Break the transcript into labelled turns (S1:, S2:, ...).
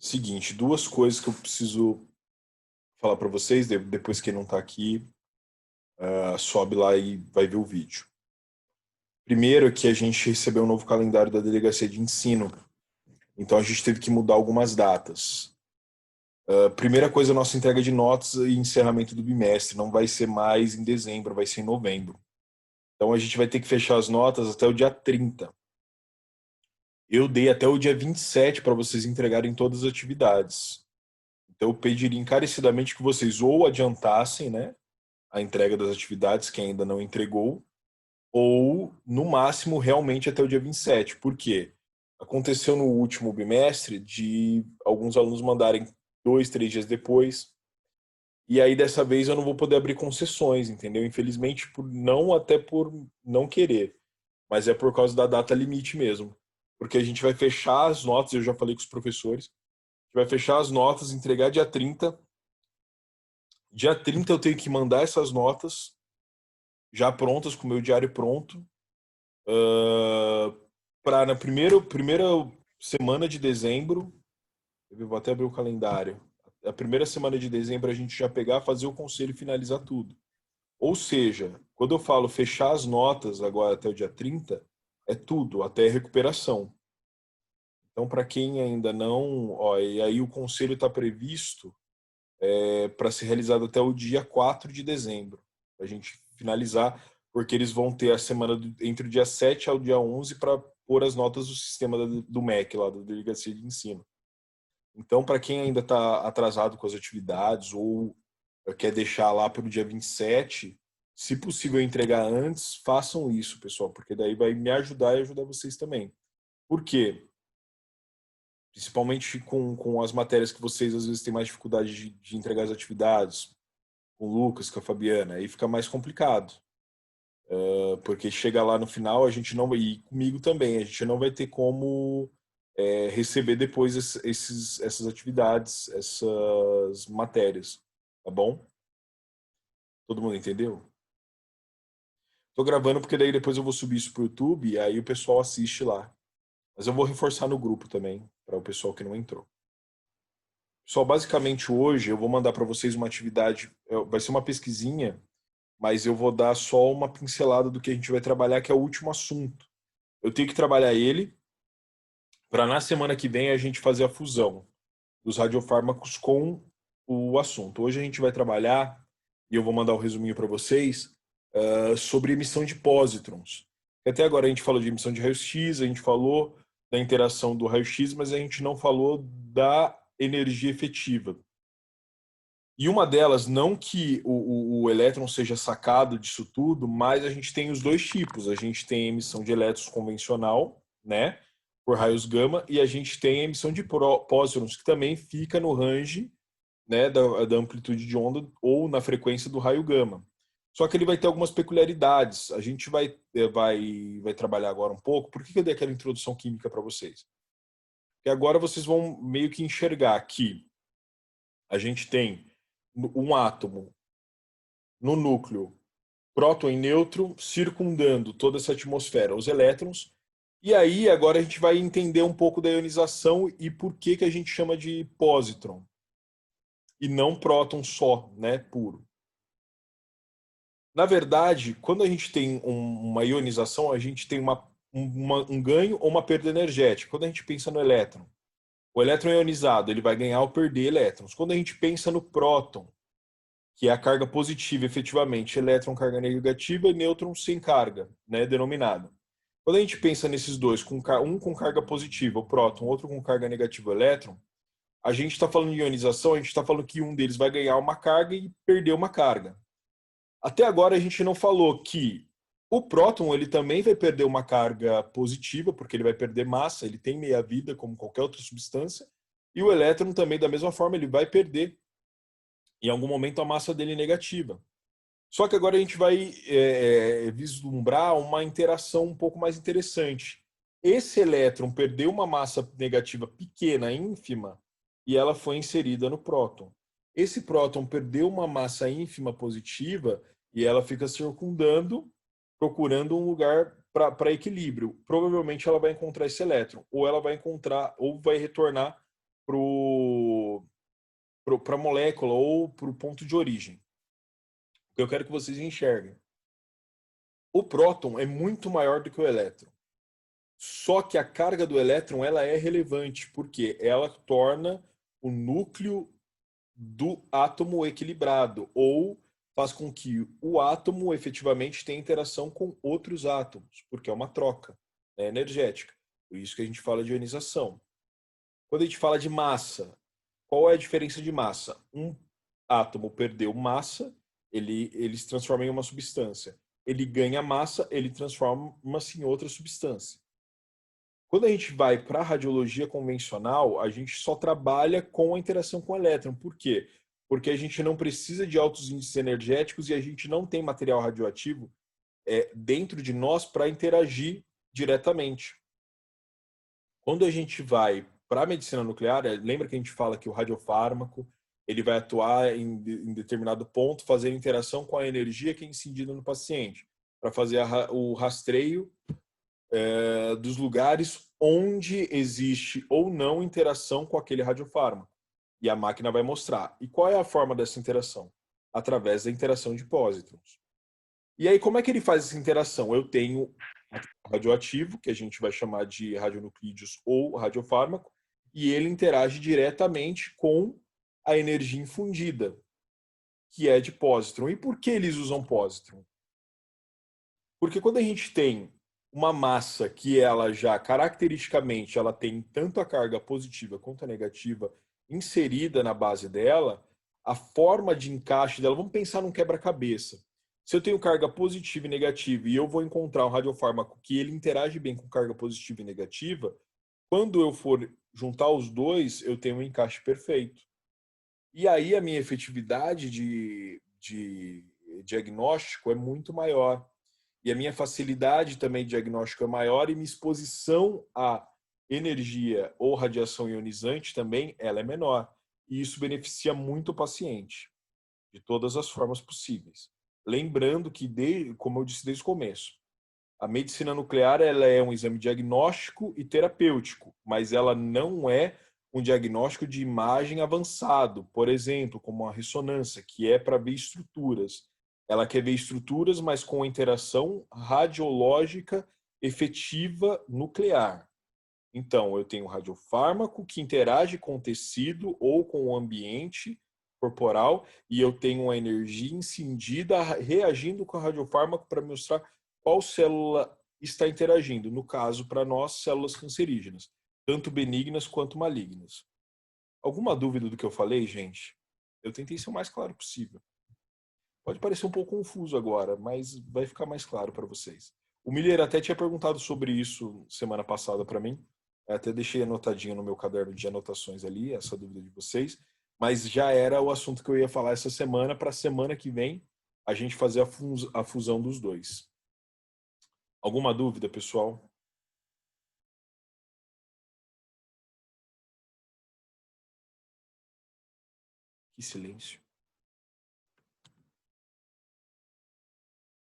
S1: Seguinte, duas coisas que eu preciso falar para vocês, depois quem não está aqui, sobe lá e vai ver o vídeo. Primeiro é que a gente recebeu um novo calendário da Delegacia de Ensino, então a gente teve que mudar algumas datas. Primeira coisa, a nossa entrega de notas e encerramento do bimestre não vai ser mais em dezembro, vai ser em novembro. Então a gente vai ter que fechar as notas até o dia 30. Eu dei até o dia 27 para vocês entregarem todas as atividades. Então eu pediria encarecidamente que vocês ou adiantassem, né, a entrega das atividades, que ainda não entregou, ou, no máximo, realmente até o dia 27. Por quê? Aconteceu no último bimestre de alguns alunos mandarem 2, 3 dias depois, e aí dessa vez eu não vou poder abrir concessões, entendeu? Infelizmente, até por não querer, mas é por causa da data limite mesmo. Porque a gente vai fechar as notas, eu já falei com os professores, a gente vai fechar as notas, entregar dia 30. Dia 30 eu tenho que mandar essas notas já prontas, com o meu diário pronto, para na primeira semana de dezembro, eu vou até abrir o calendário, a primeira semana de dezembro a gente já pegar, fazer o conselho e finalizar tudo. Ou seja, quando eu falo fechar as notas agora até o dia 30, é tudo, até recuperação. Então, para quem ainda não, ó, e aí o conselho está previsto para ser realizado até o dia 4 de dezembro, para a gente finalizar, porque eles vão ter a semana entre o dia 7 ao dia 11 para pôr as notas do sistema do MEC, lá da Delegacia de Ensino. Então, para quem ainda está atrasado com as atividades ou quer deixar lá para o dia 27, se possível entregar antes, façam isso, pessoal, porque daí vai me ajudar e ajudar vocês também. Por quê? Principalmente com as matérias que vocês às vezes têm mais dificuldade de entregar as atividades, com o Lucas, com a Fabiana, aí fica mais complicado. Porque chega lá no final, a gente não vai, e comigo também, a gente não vai ter como receber depois essas atividades, essas matérias, tá bom? Todo mundo entendeu? Tô gravando porque daí depois eu vou subir isso pro YouTube e aí o pessoal assiste lá. Mas eu vou reforçar no grupo também, para o pessoal que não entrou. Pessoal, basicamente hoje eu vou mandar para vocês uma atividade, vai ser uma pesquisinha, mas eu vou dar só uma pincelada do que a gente vai trabalhar, que é o último assunto. Eu tenho que trabalhar ele para na semana que vem a gente fazer a fusão dos radiofármacos com o assunto. Hoje a gente vai trabalhar, e eu vou mandar um resuminho para vocês, sobre emissão de pósitrons. Até agora a gente falou de emissão de raio-x, a gente falou da interação do raio-x, mas a gente não falou da energia efetiva. E uma delas, não que o elétron seja sacado disso tudo, mas a gente tem os dois tipos. A gente tem a emissão de elétrons convencional, né, por raios gama, e a gente tem a emissão de pósitrons, que também fica no range, né, da amplitude de onda ou na frequência do raio gama. Só que ele vai ter algumas peculiaridades. A gente vai trabalhar agora um pouco. Por que eu dei aquela introdução química para vocês? Porque agora vocês vão meio que enxergar que a gente tem um átomo no núcleo, próton e nêutron, circundando toda essa atmosfera, os elétrons. E aí, agora a gente vai entender um pouco da ionização e por que, que a gente chama de pósitron e não próton só, né, puro. Na verdade, quando a gente tem uma ionização, a gente tem um ganho ou uma perda energética. Quando a gente pensa no elétron, o elétron ionizado, ele vai ganhar ou perder elétrons. Quando a gente pensa no próton, que é a carga positiva, efetivamente, elétron carga negativa e nêutron sem carga, né, denominada. Quando a gente pensa nesses dois, um com carga positiva, o próton, outro com carga negativa, o elétron, a gente está falando de ionização, a gente está falando que um deles vai ganhar uma carga e perder uma carga. Até agora a gente não falou que o próton ele também vai perder uma carga positiva, porque ele vai perder massa, ele tem meia-vida como qualquer outra substância, e o elétron também, da mesma forma, ele vai perder em algum momento a massa dele negativa. Só que agora a gente vai vislumbrar uma interação um pouco mais interessante. Esse elétron perdeu uma massa negativa pequena, ínfima, e ela foi inserida no próton. Esse próton perdeu uma massa ínfima positiva e ela fica circundando, procurando um lugar para equilíbrio. Provavelmente ela vai encontrar esse elétron, ou ela vai encontrar, ou vai retornar para a molécula ou para o ponto de origem. O que eu quero que vocês enxerguem. O próton é muito maior do que o elétron. Só que a carga do elétron ela é relevante, porque ela torna o núcleo do átomo equilibrado, ou faz com que o átomo efetivamente tenha interação com outros átomos, porque é uma troca, né, energética. Por isso que a gente fala de ionização. Quando a gente fala de massa, qual é a diferença de massa? Um átomo perdeu massa, ele se transforma em uma substância. Ele ganha massa, ele transforma-se em outra substância. Quando a gente vai para a radiologia convencional, a gente só trabalha com a interação com o elétron. Por quê? Porque a gente não precisa de altos índices energéticos e a gente não tem material radioativo dentro de nós para interagir diretamente. Quando a gente vai para a medicina nuclear, lembra que a gente fala que o radiofármaco ele vai atuar em determinado ponto, fazer interação com a energia que é incendida no paciente, para fazer o rastreio dos lugares onde existe ou não interação com aquele radiofármaco. E a máquina vai mostrar. E qual é a forma dessa interação? Através da interação de pósitrons. E aí, como é que ele faz essa interação? Eu tenho radioativo, que a gente vai chamar de radionuclídeos ou radiofármaco, e ele interage diretamente com a energia infundida, que é de pósitron. E por que eles usam pósitron? Porque quando a gente tem uma massa que ela já caracteristicamente ela tem tanto a carga positiva quanto a negativa inserida na base dela, a forma de encaixe dela, vamos pensar num quebra-cabeça. Se eu tenho carga positiva e negativa e eu vou encontrar um radiofármaco que ele interage bem com carga positiva e negativa, quando eu for juntar os dois, eu tenho um encaixe perfeito. E aí a minha efetividade de diagnóstico é muito maior. E a minha facilidade também de diagnóstico é maior e minha exposição à energia ou radiação ionizante também ela é menor. E isso beneficia muito o paciente, de todas as formas possíveis. Lembrando que, como eu disse desde o começo, a medicina nuclear ela é um exame diagnóstico e terapêutico, mas ela não é um diagnóstico de imagem avançado, por exemplo, como a ressonância, que é para ver estruturas. Ela quer ver estruturas, mas com interação radiológica efetiva nuclear. Então, eu tenho radiofármaco que interage com o tecido ou com o ambiente corporal e eu tenho a energia incendida reagindo com o radiofármaco para mostrar qual célula está interagindo. No caso, para nós, células cancerígenas, tanto benignas quanto malignas. Alguma dúvida do que eu falei, gente? Eu tentei ser o mais claro possível. Pode parecer um pouco confuso agora, mas vai ficar mais claro para vocês. O Miller até tinha perguntado sobre isso semana passada para mim. Eu até deixei anotadinho no meu caderno de anotações ali, essa dúvida de vocês. Mas já era o assunto que eu ia falar essa semana, para a semana que vem a gente fazer a fusão dos dois. Alguma dúvida, pessoal? Que silêncio.